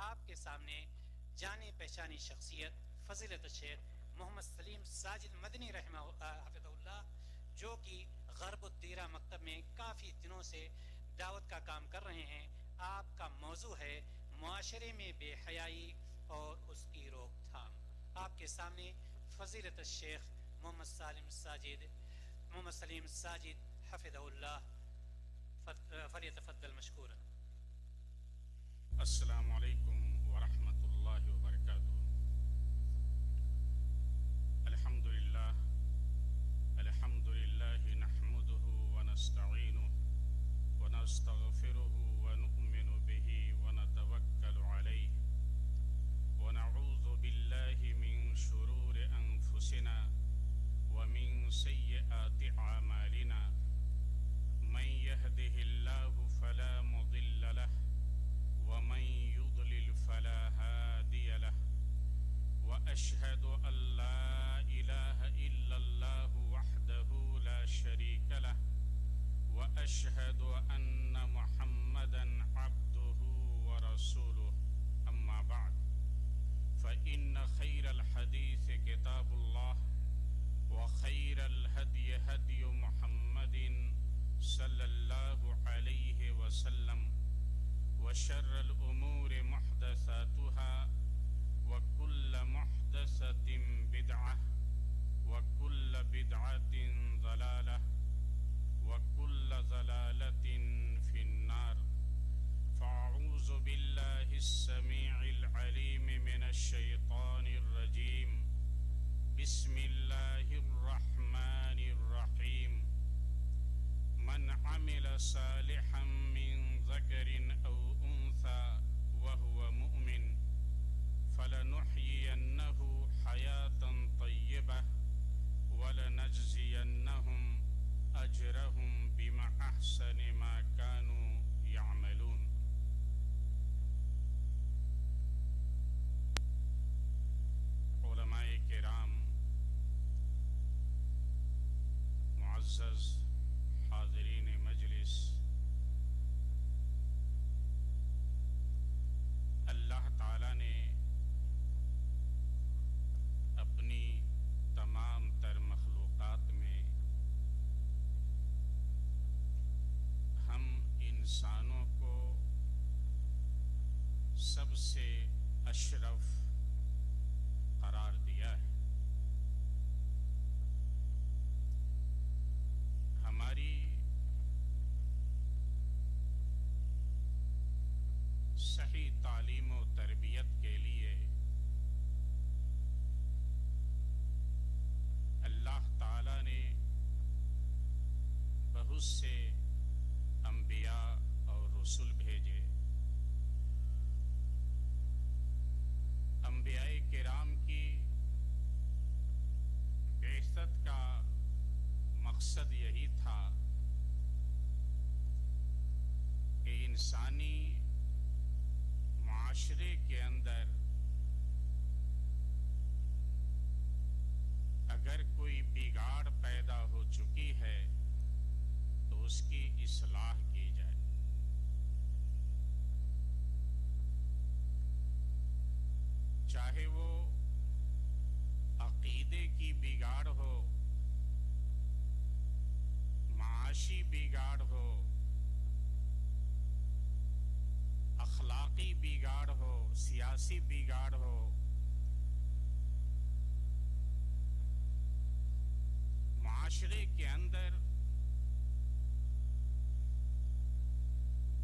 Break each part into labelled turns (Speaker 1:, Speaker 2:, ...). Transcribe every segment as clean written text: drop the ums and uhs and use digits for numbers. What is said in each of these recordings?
Speaker 1: آپ کے سامنے جانی پہچانی شخصیت فضیلت الشیخ محمد سلیم ساجد مدنی رحمہ حفظہ اللہ، جو کہ غرب الدیرہ مکتب میں کافی دنوں سے دعوت کا کام کر رہے ہیں۔ آپ کا موضوع ہے معاشرے میں بے حیائی اور اس کی روک تھام۔ آپ کے سامنے فضیلت الشیخ محمد سلیم ساجد حفظہ اللہ، فلیتفضل مشکورا۔
Speaker 2: السلام علیکم ورحمۃ اللہ وبرکاتہ۔ الحمد للہ نحمده ونستعینه ونستغفره ونؤمن به ونتوکل علیہ ونعوذ باللہ من شرور انفسنا ومن سیئات اعمالنا، من يهده الله فلا مضل له ومن يضلل فلا هادي له، وأشهد أن لا إله إلا الله وحده لا شريك له، وأشهد أن محمدا عبده ورسوله، أما بعد فإن خير الحديث كتاب الله، وخير الهدي هدي محمد صلى الله عليه وسلم، وشر الأمور محدثاتها، وكل محدثة بدعة، وكل بدعة ضلالة، وكل ضلالة في النار، فأعوذ بالله السميع العليم من الشيطان الرجيم، بسم الله الرحمن الرحيم، من عمل صالحا من ذكر أو أنثى وهو مؤمن فلنحيينه حياة طيبة ولنجزينهم أجرهم بأحسن ما كانوا يعملون۔ علماء کرام، معزز حاضرین مجلس، اللہ تعالیٰ نے اپنی تمام تر مخلوقات میں ہم انسانوں کو سب سے اشرف قرار دیا ہے۔ ہماری صحیح تعلیم و تربیت کے لیے اللہ تعالیٰ نے بہت سے انبیاء اور رسول بھیجے۔ انبیاء کرام کی بعثت کا مقصد یہی تھا کہ انسانی معاشرے کے اندر اگر کوئی بگاڑ پیدا ہو چکی ہے تو اس کی اصلاح کی جائے۔ چاہے وہ عقیدے کی بگاڑ ہو، معاشی بگاڑ ہو، اخلاقی بگاڑ ہو، سیاسی بگاڑ ہو، معاشرے کے اندر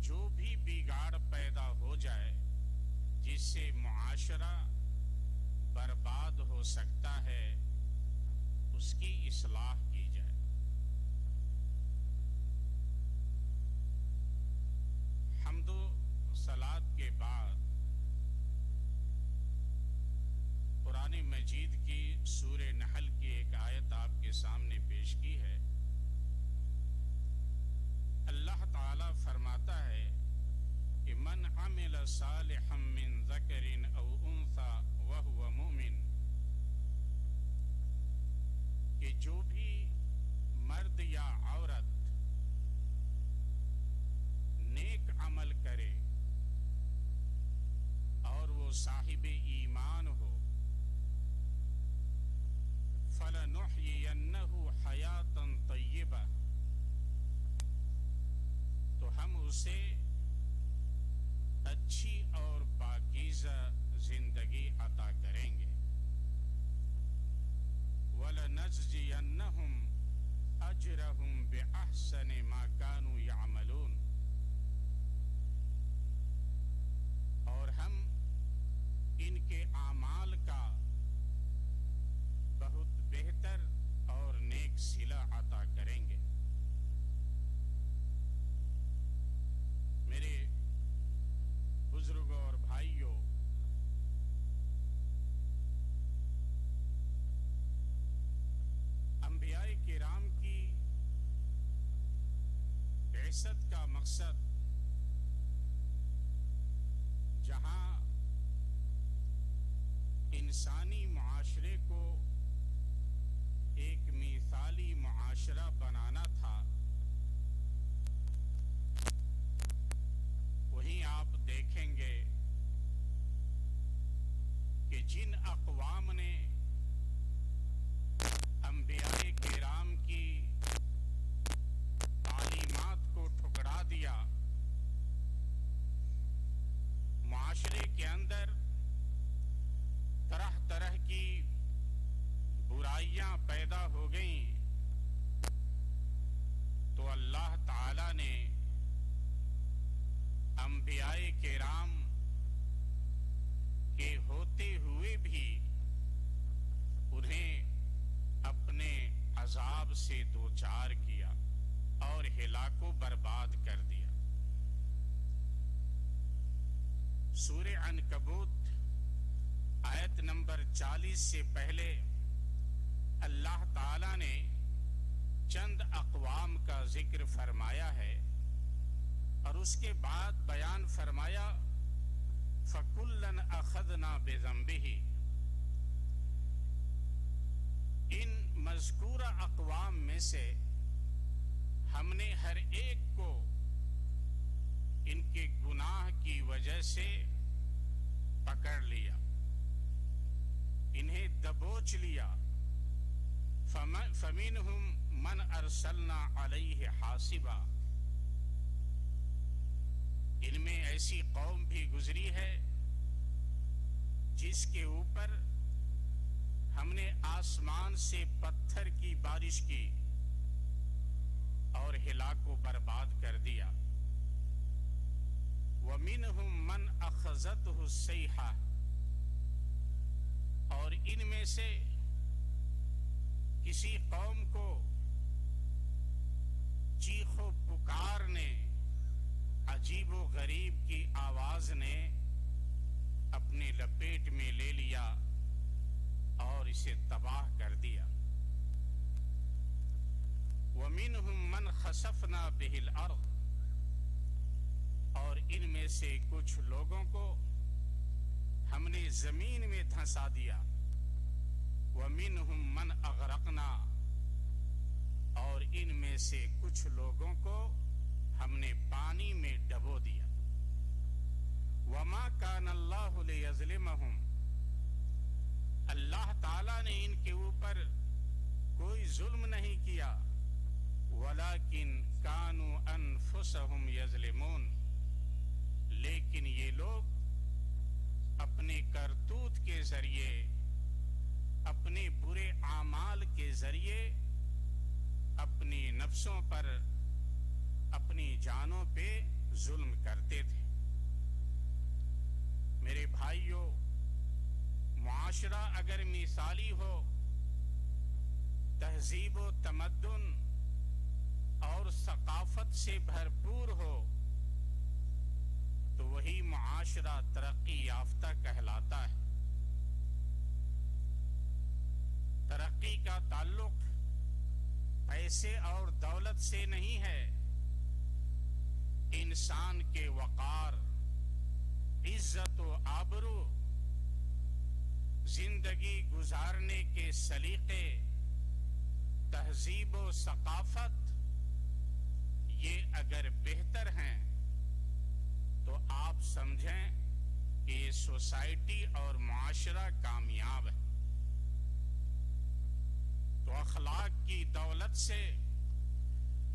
Speaker 2: جو بھی بگاڑ پیدا ہو جائے جس سے معاشرہ برباد ہو سکتا ہے، اس کی اصلاح کی جائے۔ حمد و صلات کے بعد قرآن مجید کی سورہ نحل کی ایک آیت آپ کے سامنے پیش کی ہے۔ اللہ تعالیٰ فرماتا ہے کہ من عمل صالحا من ذکر او انثى وهو مؤمن، کہ جو بھی مرد یا عورت نیک عمل کرے وہ صاحب ایمان ہو فَلَنُحْيِيَنَّهُ حَيَاةً طَيِّبَةً، تو ہم اسے اچھی اور پاکیزہ زندگی عطا کریں گے. وَلَنَجْزِيَنَّهُمْ أَجْرَهُمْ بِأَحْسَنِ مَا كَانُوا يَعْمَلُونَ، اور ہم ان کے اعمال کا بہت بہتر اور نیک صلہ عطا کریں گے. میرے بزرگوں اور بھائیوں، انبیاء کرام کی بعثت کا مقصد جہاں انسانی معاشرے کو ایک مثالی معاشرہ بنانا تھا، وہیں آپ دیکھیں گے کہ جن اقوام نے انبیاء کرام کی تعلیمات کو ٹھکرا دیا، معاشرے کے اندر طرح طرح کی برائیاں پیدا ہو گئیں، تو اللہ تعالی نے انبیاء کرام کے ہوتے ہوئے بھی انہیں اپنے عذاب سے دوچار کیا اور ہلاک و برباد کر دیا. سورہ عنکبوت آیت نمبر 40 سے پہلے اللہ تعالی نے چند اقوام کا ذکر فرمایا ہے اور اس کے بعد بیان فرمایا فَكُلًّا أَخَذْنَا بِذَنبِهِ. ان مذکورہ اقوام میں سے ہم نے ہر ایک کو ان کے گناہ کی وجہ سے پکڑ لیا، انہیں دبوچ لیا. فَمِنْهُمْ مَنْ أَرْسَلْنَا عَلَيْهِ حَاصِبًا، ان میں ایسی قوم بھی گزری ہے جس کے اوپر ہم نے آسمان سے پتھر کی بارش کی اور ہلاک و برباد کر دیا. وَمِنْهُمْ مَنْ أَخَذَتْهُ الصَّيْحَةُ، اور ان میں سے کسی قوم کو چیخ و پکار نے، عجیب و غریب کی آواز نے اپنے لپیٹ میں لے لیا اور اسے تباہ کر دیا. وَمِنْهُمْ مَنْ خَسَفْنَا بِهِ الْأَرْضِ، اور ان میں سے کچھ لوگوں کو ہم نے زمین میں دھنسا دیا. وَمِنْهُمْ مَنْ أَغْرَقْنَا، اور ان میں سے کچھ لوگوں کو ہم نے پانی میں ڈبو دیا. وَمَا كَانَ اللَّهُ لِيَظْلِمَهُمْ، اللہ تعالیٰ نے ان کے اوپر کوئی ظلم نہیں کیا. وَلَكِنْ كَانُوا أَنفُسَهُمْ يَظْلِمُونَ، لیکن یہ لوگ اپنے کرتوت کے ذریعے، اپنے برے اعمال کے ذریعے اپنی نفسوں پر، اپنی جانوں پہ ظلم کرتے تھے. میرے بھائیوں، معاشرہ اگر مثالی ہو، تہذیب و تمدن اور ثقافت سے بھرپور ہو، تو وہی معاشرہ ترقی یافتہ کہلاتا ہے. ترقی کا تعلق پیسے اور دولت سے نہیں ہے، انسان کے وقار، عزت و آبرو، زندگی گزارنے کے سلیقے، تہذیب و ثقافت، یہ اگر بہتر ہیں تو آپ سمجھیں کہ یہ سوسائٹی اور معاشرہ کامیاب ہے، تو اخلاق کی دولت سے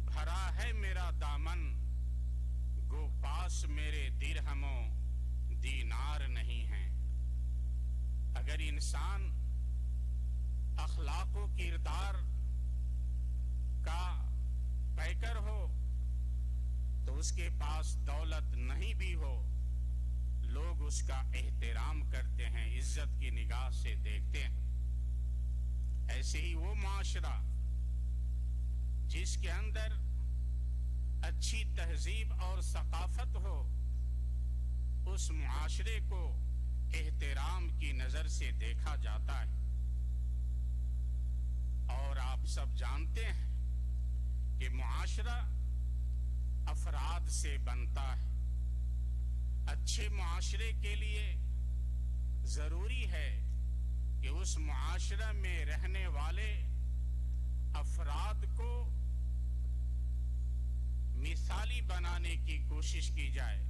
Speaker 2: بھرا ہے میرا دامن، گو پاس میرے درہم و دینار نہیں ہیں۔ اگر انسان اخلاق و کردار کا پیکر ہو تو اس کے پاس دولت نہیں بھی ہو، لوگ اس کا احترام کرتے ہیں، عزت کی نگاہ سے دیکھتے ہیں۔ ایسے ہی وہ معاشرہ جس کے اندر اچھی تہذیب اور ثقافت ہو، اس معاشرے کو احترام کی نظر سے دیکھا جاتا ہے۔ اور آپ سب جانتے ہیں کہ معاشرہ افراد سے بنتا ہے۔ اچھے معاشرے کے لیے ضروری ہے کہ اس معاشرہ میں رہنے والے افراد کو مثالی بنانے کی کوشش کی جائے،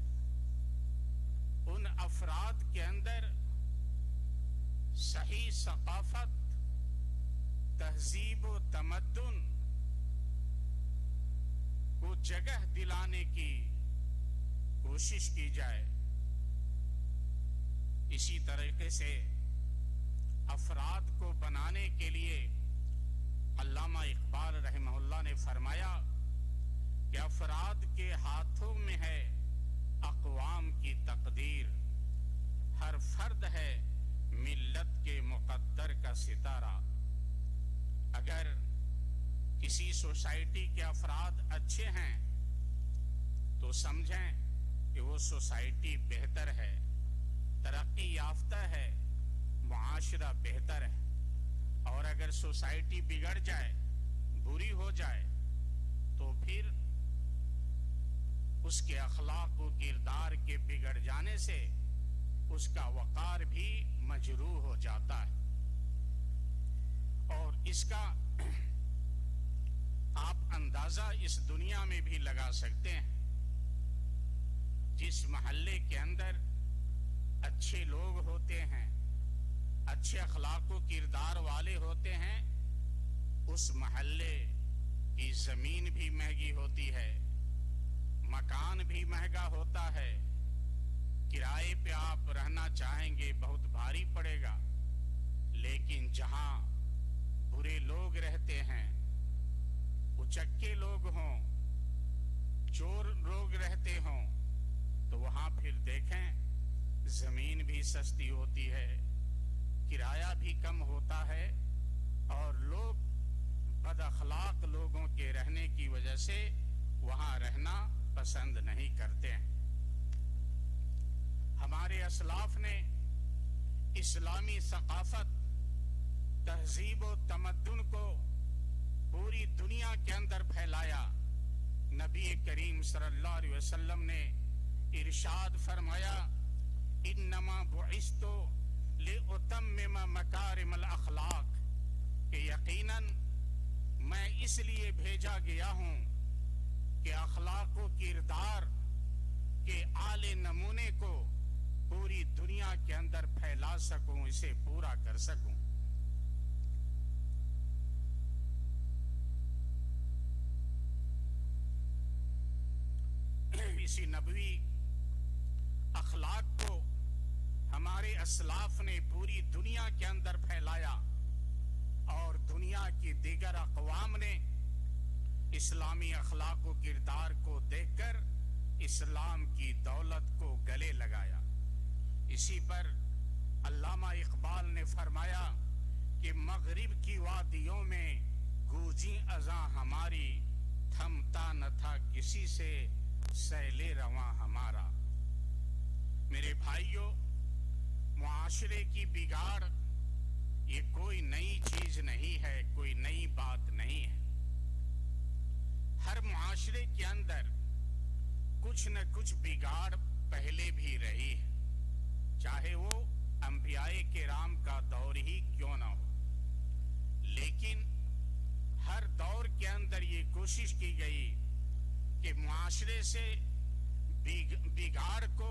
Speaker 2: ان افراد کے اندر صحیح ثقافت، تہذیب و تمدن کو جگہ دلانے کی کوشش کی جائے۔ اسی طریقے سے افراد کو بنانے کے لیے علامہ اقبال رحمہ اللہ نے فرمایا کہ افراد کے ہاتھوں میں ہے اقوام کی تقدیر، ہر فرد ہے ملت کے مقدر کا ستارہ۔ اگر کسی سوسائٹی کے افراد اچھے ہیں تو سمجھیں کہ وہ سوسائٹی بہتر ہے، ترقی یافتہ ہے، معاشرہ بہتر ہے۔ اور اگر سوسائٹی بگڑ جائے، بری ہو جائے، تو پھر اس کے اخلاق و کردار کے بگڑ جانے سے اس کا وقار بھی مجروح ہو جاتا ہے۔ اور اس کا آپ اندازہ اس دنیا میں بھی لگا سکتے ہیں۔ جس محلے کے اندر اچھے لوگ ہوتے ہیں، اچھے اخلاق و کردار والے ہوتے ہیں، اس محلے کی زمین بھی مہنگی ہوتی ہے، مکان بھی مہنگا ہوتا ہے، کرائے پہ آپ رہنا چاہیں گے بہت بھاری پڑے گا۔ لیکن جہاں برے لوگ رہتے ہیں، اچکے لوگ ہوں، چور لوگ رہتے ہوں، تو وہاں پھر دیکھیں زمین بھی سستی ہوتی ہے، کرایہ بھی کم ہوتا ہے، اور لوگ بد اخلاق لوگوں کے رہنے کی وجہ سے وہاں رہنا پسند نہیں کرتے ہیں۔ ہمارے اسلاف نے اسلامی ثقافت، تہذیب و تمدن کو پوری دنیا کے اندر پھیلایا۔ نبی کریم صلی اللہ علیہ وسلم نے ارشاد فرمایا، انما بعثت لأتمم مکارم الاخلاق، کہ یقیناً میں اس لیے بھیجا گیا ہوں کہ اخلاق و کردار کے اعلی نمونے کو پوری دنیا کے اندر پھیلا سکوں، اسے پورا کر سکوں۔ اسی نبوی اخلاق کو ہمارے اسلاف نے پوری دنیا کے اندر پھیلایا، اور دنیا کی دیگر اقوام نے اسلامی اخلاق و کردار کو دیکھ کر اسلام کی دولت کو گلے لگایا۔ اسی پر علامہ اقبال نے فرمایا کہ مغرب کی وادیوں میں گوجی اذاں ہماری، تھمتا نہ تھا کسی سے سیل رواں ہمارا۔ میرے بھائیوں، معاشرے کی بگاڑ یہ کوئی نئی چیز نہیں ہے، کوئی نئی بات نہیں ہے۔ ہر معاشرے کے اندر کچھ نہ کچھ بگاڑ پہلے بھی رہی ہے، چاہے وہ انبیاء کرام کا دور ہی کیوں نہ ہو۔ لیکن ہر دور کے اندر یہ کوشش کی گئی کہ معاشرے سے بگاڑ کو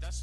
Speaker 2: 10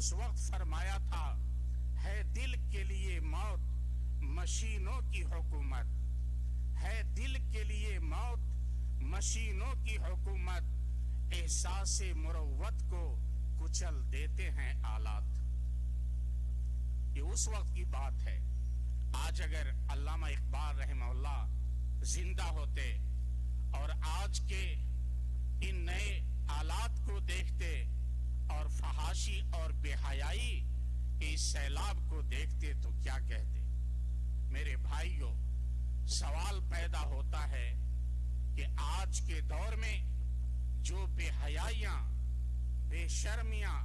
Speaker 2: اس وقت فرمایا تھا ہے دل کے لیے موت مشینوں کی حکومت، ہے دل کے لیے موت مشینوں کی حکومت، احساس مروت کو کچل دیتے ہیں آلات۔ یہ اس وقت کی بات ہے۔ آج اگر علامہ اقبال رحمہ اللہ زندہ ہوتے اور آج کے ان نئے آلات کو دیکھتے اور فحاشی اور بے حیائی کے اس سیلاب کو دیکھتے تو کیا کہتے؟ میرے بھائیوں، سوال پیدا ہوتا ہے کہ آج کے دور میں جو بے حیائیاں، بے شرمیاں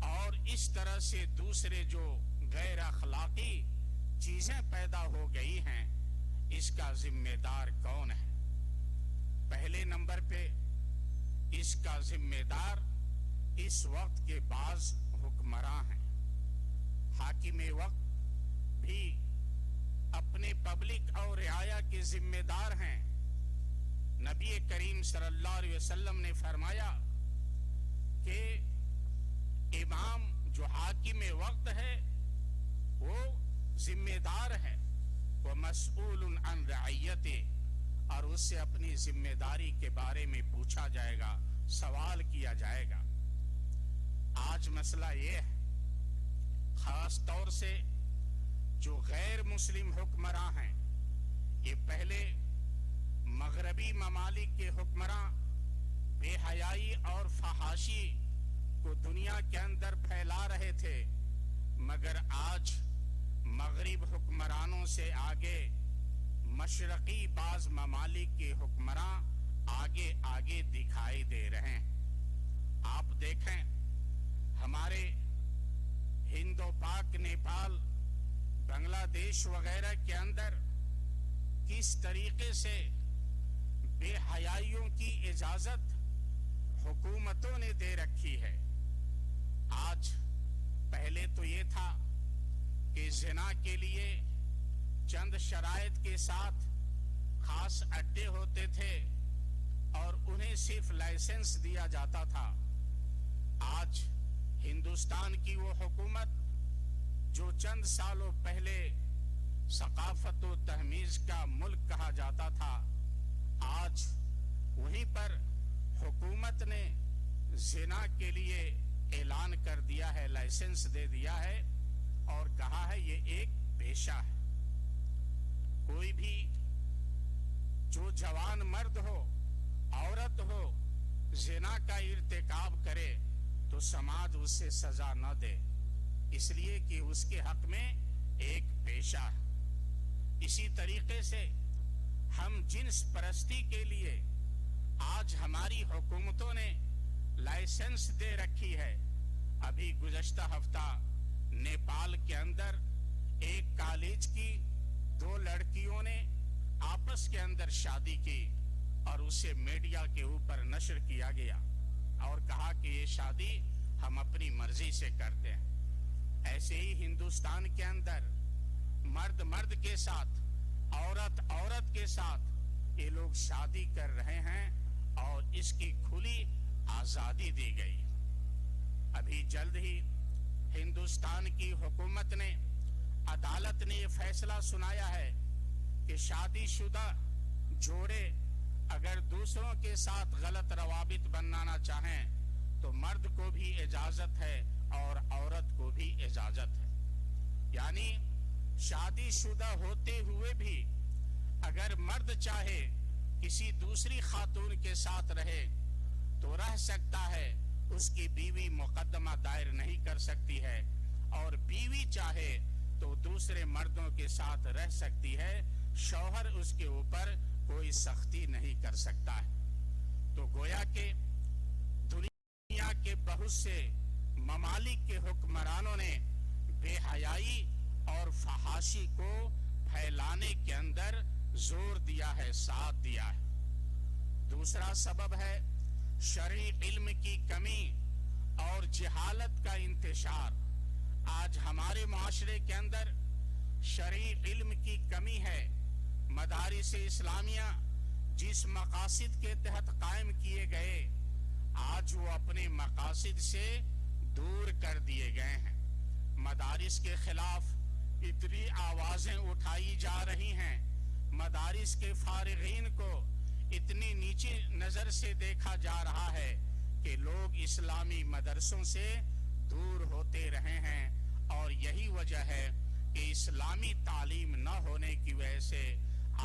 Speaker 2: اور اس طرح سے دوسرے جو غیر اخلاقی چیزیں پیدا ہو گئی ہیں، اس کا ذمہ دار کون ہے؟ پہلے نمبر پہ اس کا ذمہ دار اس وقت کے بعض حکمراں ہیں۔ حاکم وقت بھی اپنے پبلک اور رعایا کے ذمہ دار ہیں۔ نبی کریم صلی اللہ علیہ وسلم نے فرمایا کہ امام جو حاکم وقت ہے وہ ذمہ دار ہے، وہ مسئول عن رعیتہ، اور اس سے اپنی ذمہ داری کے بارے میں پوچھا جائے گا، سوال کیا جائے گا۔ آج مسئلہ یہ ہے، خاص طور سے جو غیر مسلم حکمراں ہیں، یہ پہلے مغربی ممالک کے حکمراں بے حیائی اور فحاشی کو دنیا کے اندر پھیلا رہے تھے، مگر آج مغرب حکمرانوں سے آگے مشرقی بعض ممالک کے حکمراں آگے آگے دکھائی دے رہے ہیں۔ آپ دیکھیں ہمارے ہند و پاک، نیپال، بنگلہ دیش وغیرہ کے اندر کس طریقے سے بے حیائیوں کی اجازت حکومتوں نے دے رکھی ہے۔ آج پہلے تو یہ تھا کہ زنا کے لیے چند شرائط کے ساتھ خاص اڈے ہوتے تھے اور انہیں صرف لائسنس دیا جاتا تھا۔ آج ہندوستان کی وہ حکومت جو چند سالوں پہلے ثقافت و تہذیب کا ملک کہا جاتا تھا، آج وہیں پر حکومت نے زنا کے لیے اعلان کر دیا ہے، لائسنس دے دیا ہے اور کہا ہے یہ ایک پیشہ ہے۔ کوئی بھی جو جوان مرد ہو، عورت ہو، زنا کا ارتکاب کرے تو سماج اس سے سزا نہ دے، اس لیے کہ اس کے حق میں ایک پیشہ ہے۔ اسی طریقے سے ہم جنس پرستی کے لیے آج ہماری حکومتوں نے لائسنس دے رکھی ہے۔ ابھی گزشتہ ہفتہ نیپال کے اندر ایک کالج کی 2 لڑکیوں نے آپس کے اندر شادی کی اور اسے میڈیا کے اوپر نشر کیا گیا اور کہا کہ یہ شادی ہم اپنی مرضی سے کرتے ہیں۔ ایسے ہی ہندوستان کے اندر مرد مرد کے ساتھ، عورت عورت کے ساتھ یہ لوگ شادی کر رہے ہیں اور اس کی کھلی آزادی دی گئی۔ ابھی جلد ہی ہندوستان کی حکومت نے، عدالت نے یہ فیصلہ سنایا ہے کہ شادی شدہ جوڑے اگر دوسروں کے ساتھ غلط روابط بنانا چاہیں تو مرد کو بھی اجازت ہے اور عورت کو بھی اجازت ہے۔ یعنی شادی شدہ ہوتے ہوئے بھی اگر مرد چاہے کسی دوسری خاتون کے ساتھ رہے تو رہ سکتا ہے، اس کی بیوی مقدمہ دائر نہیں کر سکتی ہے، اور بیوی چاہے تو دوسرے مردوں کے ساتھ رہ سکتی ہے، شوہر اس کے اوپر کوئی سختی نہیں کر سکتا ہے۔ تو گویا کہ دنیا کے بہت سے ممالک کے حکمرانوں نے بے حیائی اور فحاشی کو پھیلانے کے اندر زور دیا ہے، ساتھ دیا ہے۔ دوسرا سبب ہے شرعی علم کی کمی اور جہالت کا انتشار۔ آج ہمارے معاشرے کے اندر شرعی علم کی کمی ہے۔ مدارس اسلامیہ جس مقاصد کے تحت قائم کیے گئے، آج وہ اپنے مقاصد سے دور کر دیے گئے ہیں۔ مدارس کے خلاف اتنی آوازیں اٹھائی جا رہی ہیں، مدارس کے فارغین کو اتنی نیچی نظر سے دیکھا جا رہا ہے کہ لوگ اسلامی مدرسوں سے دور ہوتے رہے ہیں، اور یہی وجہ ہے کہ اسلامی تعلیم نہ ہونے کی وجہ سے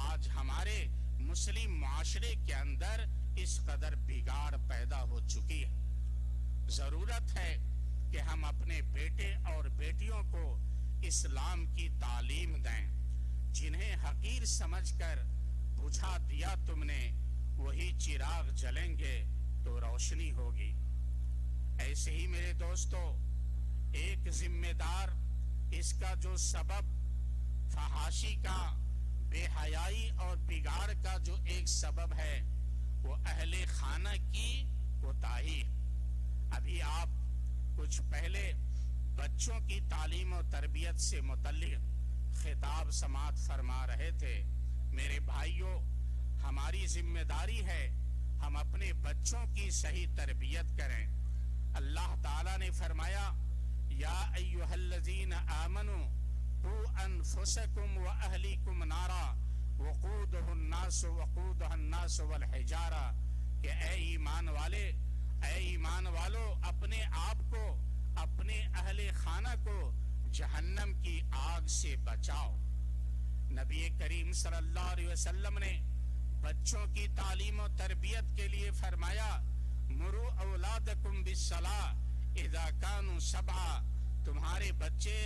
Speaker 2: آج ہمارے مسلم معاشرے کے اندر اس قدر بگاڑ پیدا ہو چکی ہے۔ ضرورت ہے کہ ہم اپنے بیٹے اور بیٹیوں کو اسلام کی تعلیم دیں۔ جنہیں حقیر سمجھ کر بجھا دیا تم نے، وہی چراغ جلیں گے تو روشنی ہوگی۔ ایسے ہی میرے دوستو، ایک ذمہ دار اس کا جو سبب فحاشی کا، بے حیائی اور بگاڑ کا جو ایک سبب ہے، وہ اہل خانہ کی کوتاہی۔ ابھی آپ کچھ پہلے بچوں کی تعلیم و تربیت سے متعلق خطاب سماعت فرما رہے تھے۔ میرے بھائیوں، ہماری ذمہ داری ہے ہم اپنے بچوں کی صحیح تربیت کریں۔ اللہ تعالیٰ نے فرمایا، یا ایھا الذین آمنوا قوا انفسکم واہلیکم نارا وقودہ الناس والحجارہ، کہ اے ایمان والو، اپنے آپ کو، اپنے اہل خانہ کو جہنم کی آگ سے بچاؤ۔ نبی کریم صلی اللہ علیہ وسلم نے بچوں کی تعلیم و تربیت کے لیے فرمایا، مروا اولادکم بالصلاۃ اذا کانوا سبعا، تمہارے بچے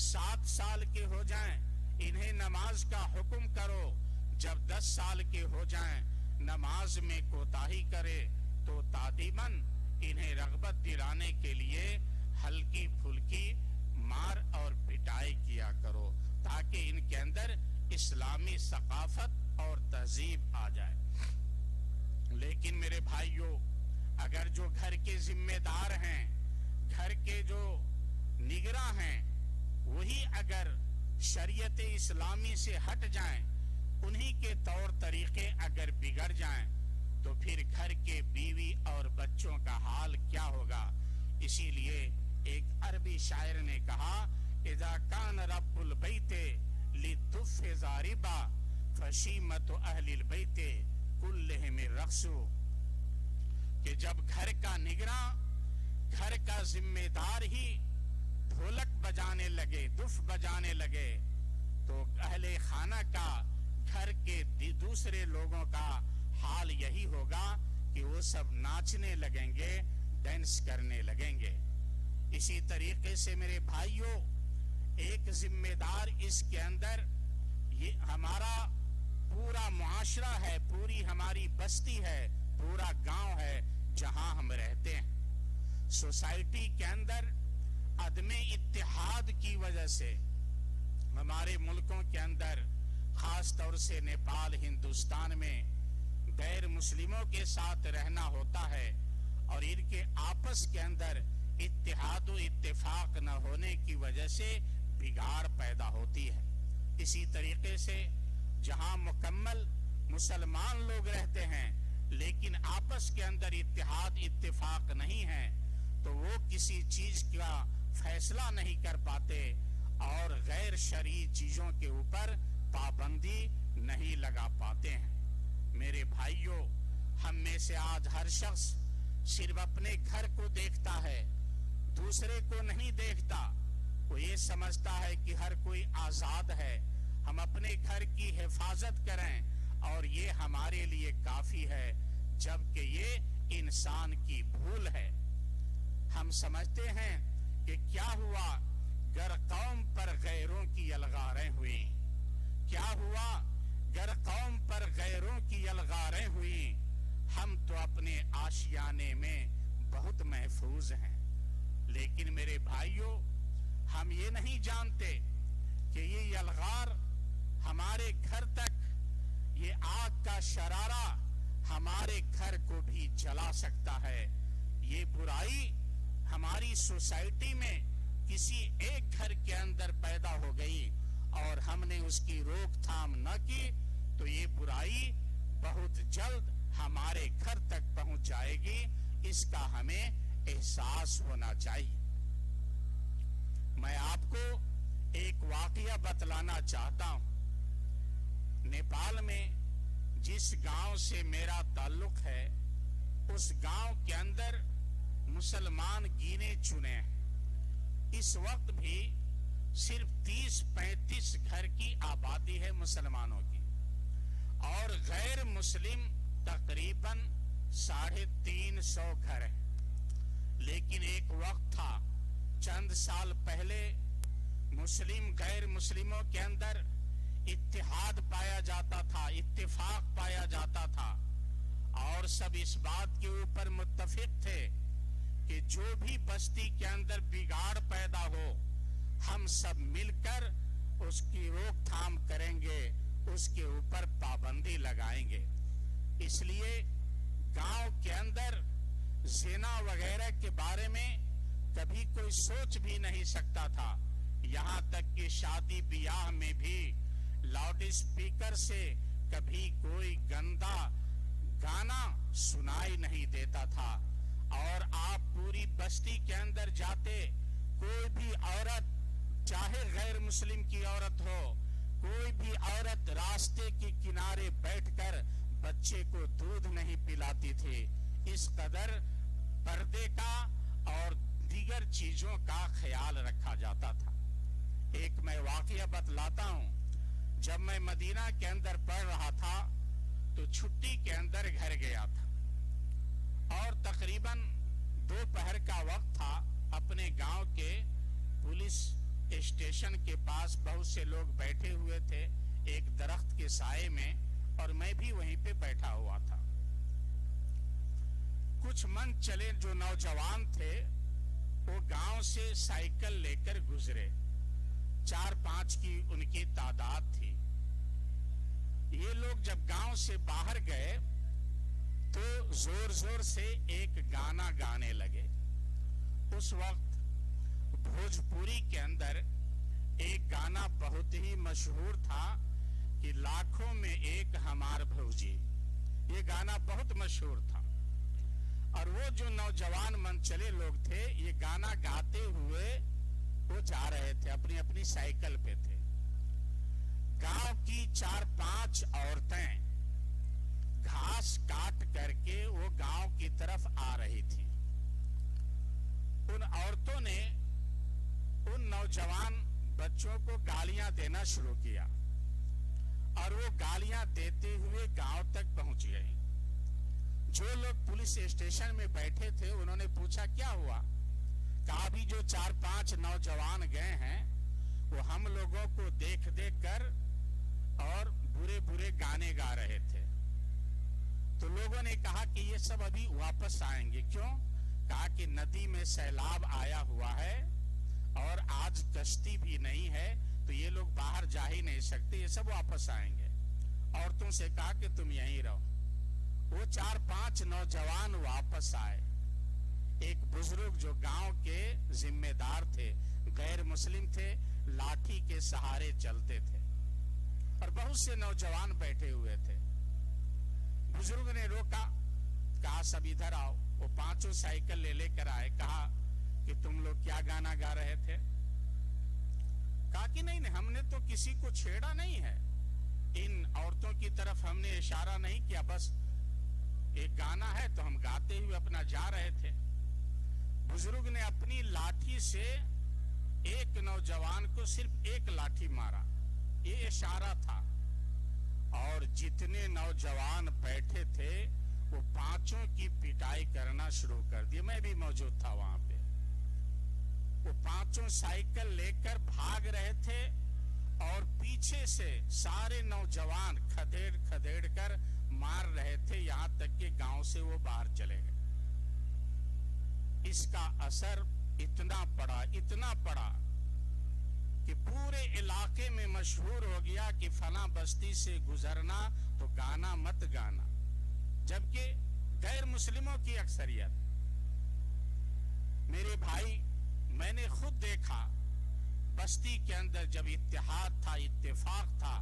Speaker 2: 7 سال کے ہو جائیں انہیں نماز کا حکم کرو، جب 10 سال کے ہو جائیں نماز میں کوتاہی کرے تو تادیباً انہیں رغبت دلانے کے لیے ہلکی پھلکی مار اور پٹائی کیا کرو، تاکہ ان کے اندر اسلامی ثقافت اور تہذیب آ جائے۔ لیکن میرے بھائیوں، اگر جو گھر کے ذمہ دار ہیں، گھر کے جو نگراں ہیں، وہی اگر شریعت اسلامی سے ہٹ جائیں، انہی کے طور طریقے اگر بگڑ جائیں، تو پھر گھر کے بیوی اور بچوں کا حال کیا ہوگا؟ اسی لیے ایک عربی شاعر نے کہا، اذا کان رب البیت للدف ضاربا فشیمت اہل البیت کلہم الرقص، کہ جب گھر کا نگراں، گھر کا ذمہ دار ہی ڈھولک بجانے لگے، دف بجانے لگے، تو اہل خانہ کا، گھر کے دوسرے لوگوں کا حال یہی ہوگا کہ وہ سب ناچنے لگیں گے، ڈانس کرنے لگیں گے۔ اسی طریقے سے میرے بھائیوں، ایک ذمہ دار اس کے اندر، یہ ہمارا پورا معاشرہ ہے، پوری ہماری بستی ہے، پورا گاؤں ہے جہاں ہم رہتے ہیں۔ سوسائٹی کے اندر عدم اتحاد کی وجہ سے ہمارے ملکوں کے اندر، خاص طور سے نیپال، ہندوستان میں غیر مسلموں کے ساتھ رہنا ہوتا ہے، اور ان کے آپس کے اندر اتحاد و اتفاق نہ ہونے کی وجہ سے بگاڑ پیدا ہوتی ہے۔ اسی طریقے سے جہاں مکمل مسلمان لوگ رہتے ہیں لیکن آپس کے اندر اتحاد اتفاق نہیں ہے، تو وہ کسی چیز کا فیصلہ نہیں کر پاتے اور غیر شرعی چیزوں کے اوپر پابندی نہیں لگا پاتے ہیں۔ میرے بھائیوں، ہم میں سے آج ہر شخص صرف اپنے گھر کو دیکھتا ہے، دوسرے کو نہیں دیکھتا۔ وہ یہ سمجھتا ہے کہ ہر کوئی آزاد ہے، ہم اپنے گھر کی حفاظت کریں اور یہ ہمارے لیے کافی ہے، جبکہ یہ انسان کی بھول ہے۔ ہم سمجھتے ہیں کہ کیا ہوا گر قوم پر غیروں کی یلغاریں ہوئیں، کیا ہوا گر قوم پر غیروں کی یلغاریں ہوئیں، ہم تو اپنے آشیانے میں بہت محفوظ ہیں۔ لیکن میرے بھائیوں، ہم یہ نہیں جانتے کہ یہ یلغار ہمارے گھر تک، یہ آگ کا شرارہ ہمارے گھر کو بھی جلا سکتا ہے۔ یہ برائی ہماری سوسائٹی میں کسی ایک گھر کے اندر پیدا ہو گئی اور ہم نے اس کی روک تھام نہ کی، تو یہ برائی بہت جلد ہمارے گھر تک پہنچ جائے گی۔ اس کا ہمیں احساس ہونا چاہیے۔ میں آپ کو ایک واقعہ بتلانا چاہتا ہوں۔ نیپال میں جس گاؤں سے میرا تعلق ہے اس گاؤں کے اندر مسلمان گینے چنے ہیں۔ اس وقت بھی صرف 30-35 گھر کی آبادی ہے مسلمانوں کی، اور غیر مسلم تقریباً 350 گھر ہیں۔ لیکن ایک وقت تھا چند سال پہلے مسلم غیر مسلموں کے اندر اتحاد پایا جاتا تھا، اتفاق پایا جاتا تھا، اور سب اس بات کے اوپر متفق تھے کہ جو بھی بستی کے اندر بگاڑ پیدا ہو ہم سب مل کر اس کی روک تھام کریں گے، اس کے اوپر پابندی لگائیں گے۔ اس لیے گاؤں کے اندر زنا وغیرہ کے بارے میں کبھی کوئی سوچ بھی نہیں سکتا تھا، یہاں تک کہ شادی بیاہ میں بھی لاؤڈ اسپیکر سے کبھی کوئی گندا گانا سنائی نہیں دیتا تھا۔ اور آپ پوری بستی کے اندر جاتے، کوئی بھی عورت چاہے غیر مسلم کی عورت ہو، کوئی بھی عورت راستے کے کنارے بیٹھ کر بچے کو دودھ نہیں پلاتی تھی۔ اس قدر پردے کا اور دیگر چیزوں کا خیال رکھا جاتا تھا۔ ایک میں واقعہ بتلاتا ہوں۔ جب میں مدینہ کے اندر پڑھ رہا تھا تو چھٹی کے اندر گھر گیا تھا، اور تقریباً دوپہر کا وقت تھا۔ اپنے گاؤں کے پولیس اسٹیشن کے پاس بہت سے لوگ بیٹھے ہوئے تھے ایک درخت کے سائے میں، اور میں بھی وہیں پہ بیٹھا ہوا تھا۔ کچھ من چلے جو نوجوان تھے وہ گاؤں سے سائیکل لے کر گزرے، 4-5 کی ان کی تعداد تھی۔ یہ لوگ جب گاؤں سے باہر گئے تو زور زور سے ایک گانا گانے لگے۔ اس وقت بھوجپوری کے اندر ایک گانا بہت ہی مشہور تھا کہ لاکھوں میں ایک ہمار بھوجی، یہ گانا بہت مشہور تھا۔ اور وہ جو نوجوان منچلے لوگ تھے یہ گانا گاتے ہوئے وہ جا رہے تھے، اپنی اپنی سائیکل پہ تھے۔ گاؤں کی 4-5 عورتیں گھاس کاٹ کر کے وہ گاؤں کی طرف آ رہی تھی۔ ان عورتوں نے ان نوجوان بچوں کو گالیاں دینا شروع کیا، اور وہ گالیاں دیتے ہوئے گاؤں تک پہنچ گئی۔ جو لوگ پولیس اسٹیشن میں بیٹھے تھے انہوں نے پوچھا کیا ہوا؟ کہا بھی جو 4-5 نوجوان گئے ہیں وہ ہم لوگوں کو دیکھ دیکھ کر اور برے برے گانے گا رہے تھے۔ تو لوگوں نے کہا کہ یہ سب ابھی واپس آئیں گے۔ کیوں؟ کہا کہ ندی میں سیلاب آیا ہوا ہے اور آج کشتی بھی نہیں ہے، تو یہ لوگ باہر جا ہی نہیں سکتے، یہ سب واپس آئیں گے۔ عورتوں سے کہا کہ تم یہیں رہو۔ وہ 4-5 نوجوان واپس آئے۔ ایک بزرگ جو گاؤں کے ذمہ دار تھے، غیر مسلم تھے، لاٹھی کے سہارے چلتے تھے، اور بہت سے نوجوان بیٹھے ہوئے تھے۔ بزرگ نے روکا، کہا سب ادھر آؤ۔ وہ 5 سائیکل لے کر آئے۔ کہا کہ تم لوگ کیا گانا گا رہے تھے؟ کہا کہ نہیں ہم نے تو کسی کو چھیڑا نہیں ہے، ان عورتوں کی طرف ہم نے اشارہ نہیں کیا، بس ایک گانا ہے تو ہم گاتے ہوئے اپنا جا رہے تھے۔ بزرگ نے اپنی لاٹھی سے ایک نوجوان کو صرف ایک لاٹھی مارا، یہ اشارہ تھا، اور جتنے نوجوان بیٹھے تھے وہ 5 کی پٹائی کرنا شروع کر دی۔ میں بھی موجود تھا وہاں پہ۔ وہ 5 سائیکل لے کر بھاگ رہے تھے، اور پیچھے سے سارے نوجوان کھدیڑ کھدیڑ کر مار رہے تھے، یہاں تک کہ گاؤں سے وہ باہر چلے گئے۔ اس کا اثر اتنا پڑا کہ پورے علاقے میں مشہور ہو گیا کہ فلاں بستی سے گزرنا تو گانا مت گانا، جبکہ غیر مسلموں کی اکثریت۔ میرے بھائی، میں نے خود دیکھا بستی کے اندر جب اتحاد تھا، اتفاق تھا،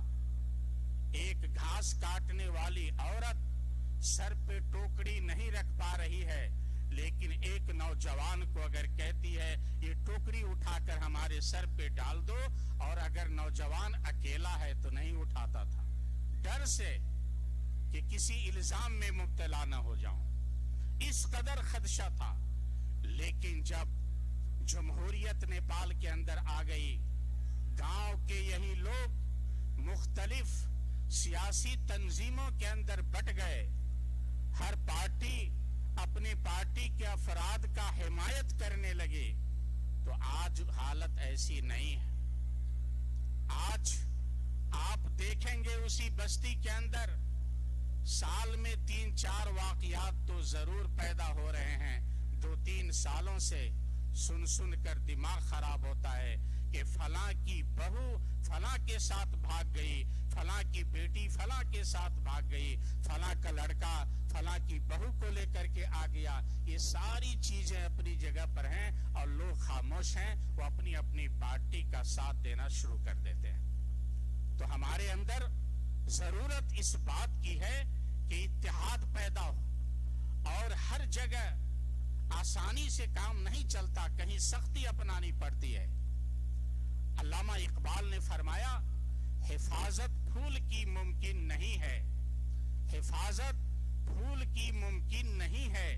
Speaker 2: ایک گھاس کاٹنے والی عورت سر پہ ٹوکری نہیں رکھ پا رہی ہے، لیکن ایک نوجوان کو اگر کہتی ہے یہ ٹوکری اٹھا کر ہمارے سر پہ ڈال دو، اور اگر نوجوان اکیلا ہے تو نہیں اٹھاتا تھا، ڈر سے کہ کسی الزام میں مبتلا نہ ہو جاؤں، اس قدر خدشہ تھا۔ لیکن جب جمہوریت نیپال کے اندر آ گئی، گاؤں کے یہی لوگ مختلف سیاسی تنظیموں کے اندر بٹ گئے، ہر پارٹی اپنی پارٹی کے افراد کا حمایت کرنے لگے، تو آج حالت ایسی نہیں ہے۔ آج آپ دیکھیں گے اسی بستی کے اندر سال میں 3-4 واقعات تو ضرور پیدا ہو رہے ہیں۔ 2-3 سالوں سے سن کر دماغ خراب ہوتا ہے کہ فلاں کی بہو فلاں کے ساتھ بھاگ گئی، فلاں کی بیٹی فلاں کے ساتھ بھاگ گئی، فلاں کا لڑکا فلاں کی بہو کو لے کر کے آ گیا۔ یہ ساری چیزیں اپنی جگہ پر ہیں اور لوگ خاموش ہیں، وہ اپنی اپنی پارٹی کا ساتھ دینا شروع کر دیتے ہیں۔ تو ہمارے اندر ضرورت اس بات کی ہے کہ اتحاد پیدا ہو، اور ہر جگہ آسانی سے کام نہیں چلتا، کہیں سختی اپنانی پڑتی ہے۔ علامہ اقبال نے فرمایا، حفاظت پھول کی ممکن نہیں ہے، حفاظت پھول کی ممکن نہیں ہے،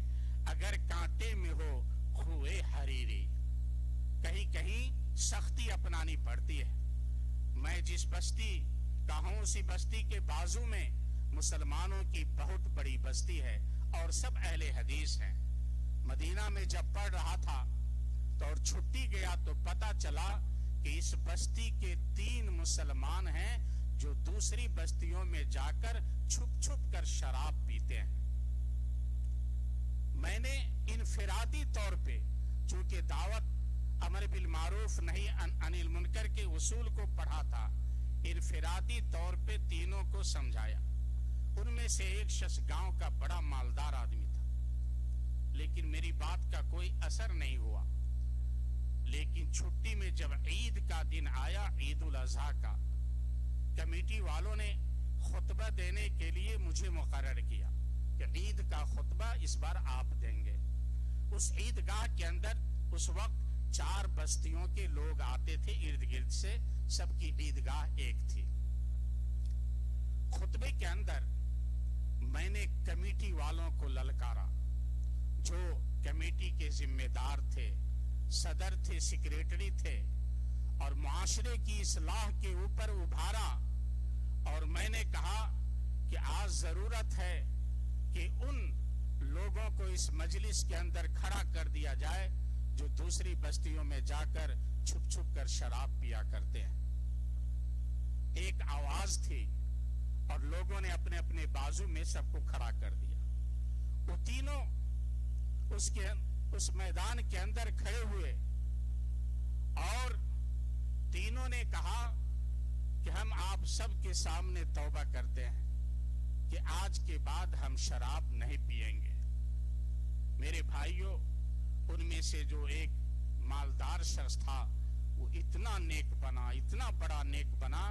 Speaker 2: اگر کانٹے میں ہو خوئے حریری۔ کہیں کہیں سختی اپنانی پڑتی ہے۔ میں جس بستی کا ہوں، اسی بستی کے بازو میں مسلمانوں کی بہت بڑی بستی ہے اور سب اہل حدیث ہیں۔ مدینہ میں جب پڑھ رہا تھا تو اور چھٹی گیا تو پتہ چلا کہ اس بستی کے 3 مسلمان ہیں جو دوسری بستیوں میں جا کر چھپ چھپ کر شراب پیتے ہیں۔ میں نے انفرادی طور پہ، چونکہ دعوت امر بالمعروف نہی عن المنکر کے اصول کو پڑھا تھا، انفرادی طور پہ تینوں کو سمجھایا۔ ان میں سے ایک شخص گاؤں کا بڑا مالدار آدمی تھا، لیکن میری بات کا کوئی اثر نہیں ہوا۔ لیکن چھٹی میں جب عید کا دن آیا، عید الاضحیٰ کا، کمیٹی والوں نے خطبہ دینے کے لیے مجھے مقرر کیا کہ عید کا خطبہ اس بار آپ دیں گے۔ اس عیدگاہ کے اندر اس وقت 4 بستیوں کے لوگ آتے تھے ارد گرد سے، سب کی عیدگاہ ایک تھی۔ خطبے کے اندر میں نے کمیٹی والوں کو للکارا، جو کمیٹی کے ذمہ دار تھے، صدر تھے، سیکریٹری تھے، اور معاشرے کی اصلاح کے اوپر ابھارا، اور میں نے کہا کہ آج ضرورت ہے کہ ان لوگوں کو اس مجلس کے اندر کھڑا کر دیا جائے جو دوسری بستیوں میں جا کر چھپ چھپ کر شراب پیا کرتے ہیں۔ ایک آواز تھی اور لوگوں نے اپنے اپنے بازو میں سب کو کھڑا کر دیا۔ وہ تینوں اس میدان کے اندر کھڑے ہوئے اور تینوں نے کہا کہ ہم آپ سب کے سامنے توبہ کرتے ہیں کہ آج کے بعد ہم شراب نہیں پیئیں گے۔ میرے بھائیوں، ان میں سے جو ایک مالدار شخص تھا وہ اتنا نیک بنا، اتنا بڑا نیک بنا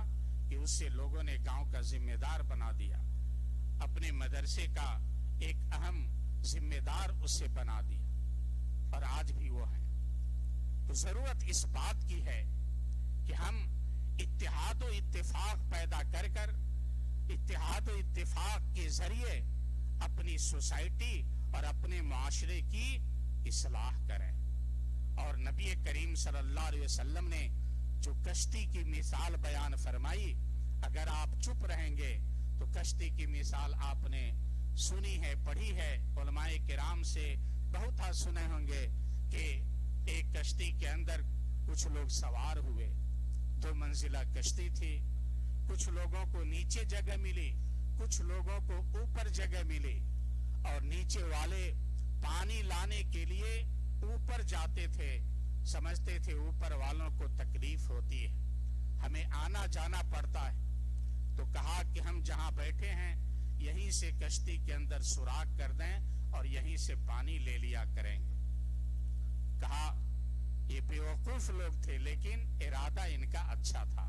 Speaker 2: کہ اس سے لوگوں نے گاؤں کا ذمہ دار بنا دیا، اپنے مدرسے کا ایک اہم ذمہ دار اسے بنا دیا، اور آج بھی وہ ہیں۔ تو ضرورت اس بات کی ہے کہ ہم اتحاد و اتفاق پیدا کر کر اتحاد و اتفاق کے ذریعے اپنی سوسائٹی اور اپنے معاشرے کی اصلاح کریں۔ اور نبی کریم صلی اللہ علیہ وسلم نے جو کشتی کی مثال بیان فرمائی، اگر آپ چپ رہیں گے تو کشتی کی مثال آپ نے سنی ہے، پڑھی ہے، علماء کرام سے بہت ہا سنے ہوں گے کہ ایک کشتی کے اندر کچھ لوگ سوار ہوئے، 2 منزلہ کشتی تھی، کچھ لوگوں کو نیچے جگہ ملی، کچھ لوگوں کو اوپر جگہ ملی، اور نیچے والے پانی لانے کے لیے اوپر جاتے تھے، سمجھتے تھے اوپر والوں کو تکلیف ہوتی ہے، ہمیں آنا جانا پڑتا ہے، تو کہا کہ ہم جہاں بیٹھے ہیں یہیں سے کشتی کے اندر سوراخ کر دیں اور یہیں سے پانی لے لیا کریں گے۔ کہا یہ بیوقوف لوگ تھے، لیکن ارادہ ان کا اچھا تھا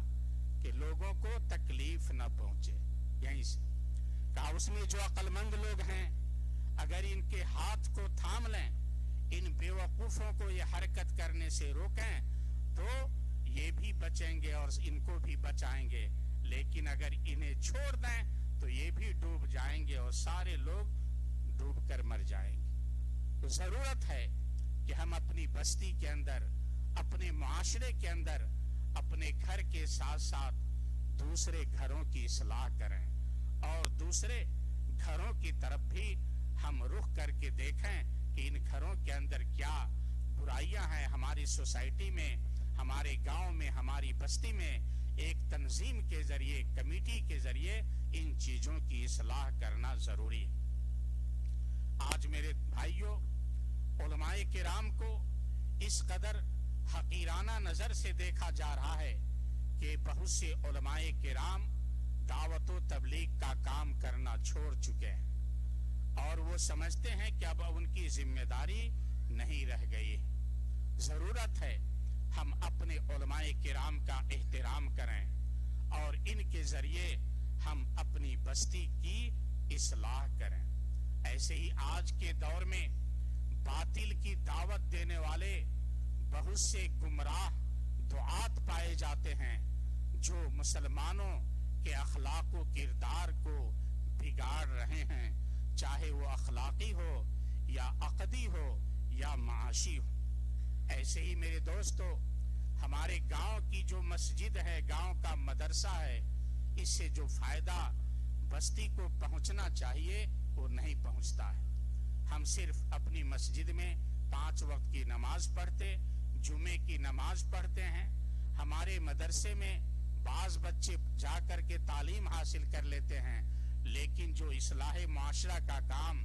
Speaker 2: کہ لوگوں کو تکلیف نہ پہنچے، یہیں سے۔ کہا اس میں جو عقل مند لوگ ہیں اگر ان کے ہاتھ کو تھام لیں، ان بیوقوفوں کو یہ حرکت کرنے سے روکیں، تو یہ بھی بچیں گے اور ان کو بھی بچائیں گے، لیکن اگر انہیں چھوڑ دیں تو یہ بھی ڈوب جائیں گے اور سارے لوگ ڈوب کر مر جائیں گے۔ تو ضرورت ہے کہ ہم اپنی بستی کے اندر، اپنے معاشرے کے اندر، اپنے گھر کے ساتھ ساتھ دوسرے گھروں کی اصلاح کریں اور دوسرے گھروں کی طرف بھی ہم رخ کر کے دیکھیں کہ ان گھروں کے اندر کیا برائیاں ہیں۔ ہماری سوسائٹی میں، ہمارے گاؤں میں، ہماری بستی میں ایک تنظیم کے ذریعے، کمیٹی کے ذریعے ان چیزوں کی اصلاح کرنا ضروری ہے۔ آج میرے بھائیوں، علماء کرام کو اس قدر حقیرانہ نظر سے دیکھا جا رہا ہے کہ بہت سے علماء کرام دعوت و تبلیغ کا کام کرنا چھوڑ چکے ہیں اور وہ سمجھتے ہیں کہ اب ان کی ذمہ داری نہیں رہ گئی۔ ضرورت ہے ہم اپنے علماء کرام کا احترام کریں اور ان کے ذریعے ہم اپنی بستی کی اصلاح کریں۔ ایسے ہی آج کے دور میں باطل کی دعوت دینے والے بہت سے گمراہ دعات پائے جاتے ہیں جو مسلمانوں کے اخلاق و کردار کو بگاڑ رہے ہیں، چاہے وہ اخلاقی ہو یا عقدی ہو یا معاشی ہو۔ ایسے ہی میرے دوستو، ہمارے گاؤں کی جو مسجد ہے، گاؤں کا مدرسہ ہے، اس سے جو فائدہ بستی کو پہنچنا چاہیے وہ نہیں پہنچتا ہے۔ ہم صرف اپنی مسجد میں 5 وقت کی نماز پڑھتے، جمعے کی نماز پڑھتے ہیں۔ ہمارے مدرسے میں بعض بچے جا کر کے تعلیم حاصل کر لیتے ہیں، لیکن جو اصلاح معاشرہ کا کام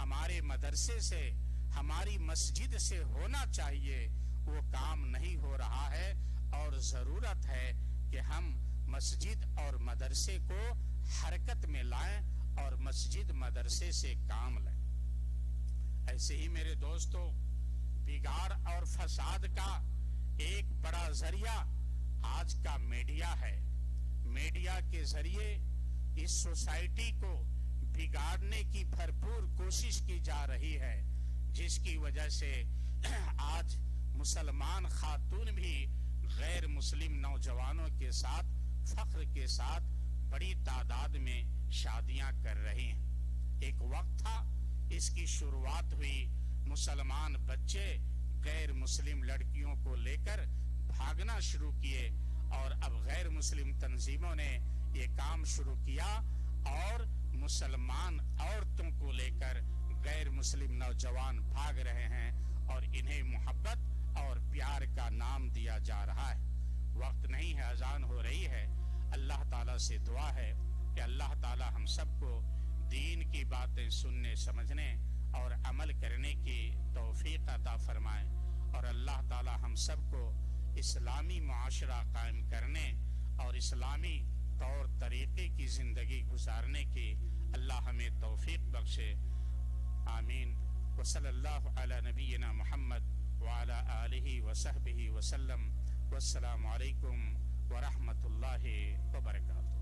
Speaker 2: ہمارے مدرسے سے، ہماری مسجد سے ہونا چاہیے، وہ کام نہیں ہو رہا ہے اور ضرورت ہے کہ ہم مسجد اور مدرسے کو حرکت میں لائیں اور مسجد مدرسے سے کام لیں۔ ایسے ہی میرے دوستو، بگاڑ اور فساد کا ایک بڑا ذریعہ آج کا میڈیا ہے۔ میڈیا کے ذریعے اس سوسائٹی کو بگاڑنے کی بھرپور کوشش کی جا رہی ہے، جس کی وجہ سے آج مسلمان خاتون بھی غیر مسلم نوجوانوں کے ساتھ فخر کے ساتھ بڑی تعداد میں شادیاں کر رہی ہیں۔ ایک وقت تھا اس کی شروعات ہوئی، مسلمان بچے غیر مسلم لڑکیوں کو لے کر بھاگنا شروع کیے اور اب غیر مسلم تنظیموں نے یہ کام شروع کیا اور مسلمان عورتوں کو لے کر غیر مسلم نوجوان بھاگ رہے ہیں اور انہیں محبت اور پیار کا نام دیا جا رہا ہے۔ وقت نہیں ہے، اذان ہو رہی ہے۔ اللہ تعالیٰ سے دعا ہے کہ اللہ تعالیٰ ہم سب کو دین کی باتیں سننے، سمجھنے اور عمل کرنے کی توفیق عطا فرمائے، اور اللہ تعالیٰ ہم سب کو اسلامی معاشرہ قائم کرنے اور اسلامی طور طریقے کی زندگی گزارنے کی اللہ ہمیں توفیق بخشے۔ آمین۔ وصلی اللہ علی نبینا محمد وعلی آلہ وصحبہ وسلم۔ والسلام علیکم ورحمۃ اللہ وبرکاتہ۔